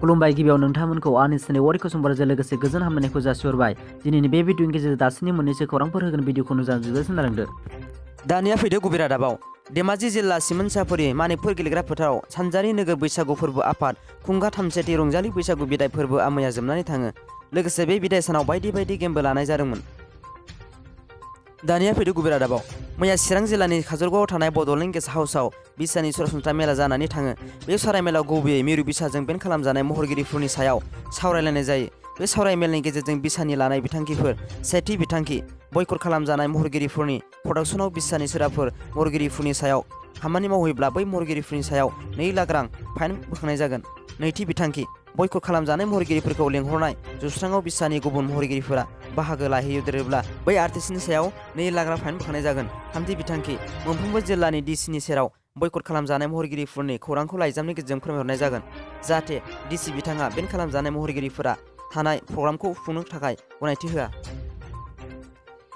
खुलुमबाय गिबियाव नोंथांमोनखौ आंनि चेनेल वारि कुसुमबारजों लोगोसे गोजोन हामलायनायखौ जासिहरबाय। दिनैनि बे भिडिअनि गेजेरजों दासिमनि मोननैसो खौरांफोर होगोन भिडिअखौ जोबोद खोनालांदो। दानिया फैदो गुबै रादाबाव। धेमाजि जिल्ला सिमोनसापुरि मानिकपुर गेलेग्रा फोथाराव सानजारि नोगोर बैसागु फोरबो आफाद खुंगा 33 रंजालि बैसागु बिदाय फोरबोआ मैया जोबनानै थाङो। लोगोसे बे बिदाय सानाव बायदि बायदि गेमबो लानाय जादोंमोन। दानिया फैदो गुबै रादाबाव। मैया चिरां जिल्लानि काजलगावआव थानाय बड'लेण्ड गेस्ट हाउसआव बिसानि सरासनस्रा मेला जानानै थाङो। बे सावराय मेलायाव गुबैयै मिरु बिसाजों बेन खालामजानाय महरगिरिफोरनि सायाव सावरायलायनाय जायो। बे सावराय मेलनि गेजेरजों बिसानि लानाय बिथांखिफोर, सेथि बिथांखि, बयकट खालामजानाय महरगिरिफोरनि प्रडाक्शनाव बिसानि सोरबाफोर महरगिरिफोरनि सायाव खामानि मावहैब्ला बै महरगिरिफोरनि सायाव 2 लाख रां फाइन बोखांनाय जागोन। नैथि बिथांखि, बयकट खालामजानाय महरगिरिफोरखौ लेंहरनाय जौस्राङाव बिसानि गुबुन महरगिरिफोरा बाहागो लाहैयोद्रायोब्ला बै आर्टिस्टनि सायाव 2 लाख रां फाइन बोखांनाय जागोन। थामथि बिथांखि, मोनफ्रोमबो जिल्लानि डिसिनि सेराव बयकट खालामजानाय महरगिरिफोरनि खौरांखौ लाइजामनि गेजेरजों फोरमायहरनाय जागोन, जाहाथे डिसि बिथाङा बेन खालामजानाय महरगिरिफोरा थानाय प्रग्रामखौ खुंनो थाखाय गनायथि होआ।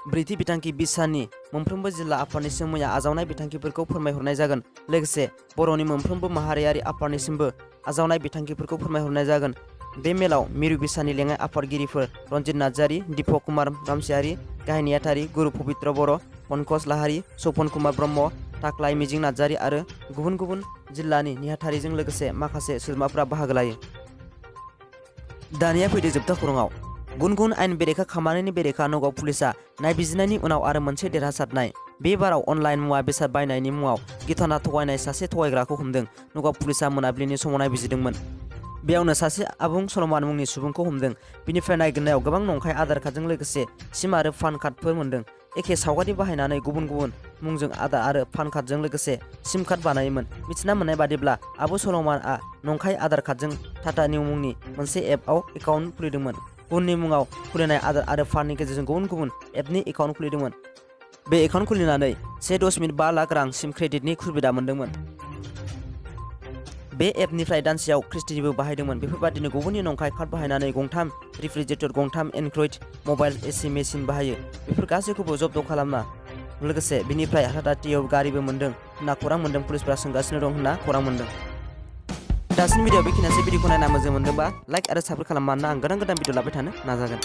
ब्रैथि बिथांखि, बिसानि मोनफ्रोमबो जिल्ला आफादनिसिम मैया आजावनाय बिथांखिफोरखौ फोरमायहरनाय जागोन। लोगोसे बर'नि मोनफ्रोमबो माहारियारि आफादनिसिमबो आजावनाय बिथांखिफोरखौ फोरमायहरनाय जागोन। बे मेलाव मिरु बिसानि लेङाइ आफादगिरिफोर रन्जित नार्जारि, दीपक कुमार रामसियारि, गाहाय नेहाथारि गुरु पबित्र बर', पंकज लाहारि, सपन कुमार ब्रह्म, थाख्लाय मिजिं नार्जारि आरो गुबुन गुबुन जिल्लानि नेहाथारिजों लोगोसे माखासे सोद्रोमाफोरा बाहागो लायो। दानिया फैदो जोबथा खौराङाव। गुन गुन आयेन बेरेखा खामानिनि बेरेखा नगाव पुलिसआ नायबिजिरनायनि उनाव आरो मोनसे देरहासारनाय। बे बाराव अनलाइन मुवा बेसाद बायनायनि मुङाव गिथावना थगायनाय सासे थगायग्राखौ हमदों। नगाव पुलिसआ मोनाबिलिनि समाव नायबिजिरदोंमोन। बेयावनो सासे आबुं सलमान मुंनि सुबुंखौ हमदों। बिनिफ्राय नायगिरनायाव गोबां नंखाय आधार कार्डजों लोगोसे सिम आरो पान कार्डफोर मोन्दों। एखे सावगारि बाहायनानै गुबुन गुबुन मुंजों आधार आरो पान कार्डजों लोगोसे सिम कार्ड बानायोमोन। मिथिना मोननाय बादिब्ला आबु सलमानआ नंखाय आधार कार्डजों टाटा निउ मुंनि मोनसे एपआव एकाउन्ट खुलिदोंमोन। गुबुननि मुङाव खुलिनाय आधार आरो पाननि गेजेरजों गुबुन गुबुन एपनि एकाउन्ट खुलिदोंमोन। बे एकाउन्ट खुलिनानै 1.5 लाख रां सिम क्रेडिटनि सुबिदा मोन्दोंमोन। बे एपनिफ्राय दानसेयाव क्रिस्टिनिबो बाहायदोंमोन। बेफोरबादिनो गुबुननि नंखाय कार्ड बाहायनानै 3 refrigerator, 3 Android mobile AC machine बाहायो। बेफोर गासैखौबो जब्द खालामना लोगोसे बिनिफ्राय टाटा टिआव गारिबो मोन्दों होनना खौरां मोन्दों। पुलिसफोरा सोंगासिनो दं होनना खौरां मोन्दों। दासिम भिडिअ बेखिनियानोसै। भिडिअखौ नायना मोजां मोनदोंबा लाइक आरो साबस्क्राइब खालाम, मानोना आं गोदान भिडिअ लाबाय थानो नाजागोन।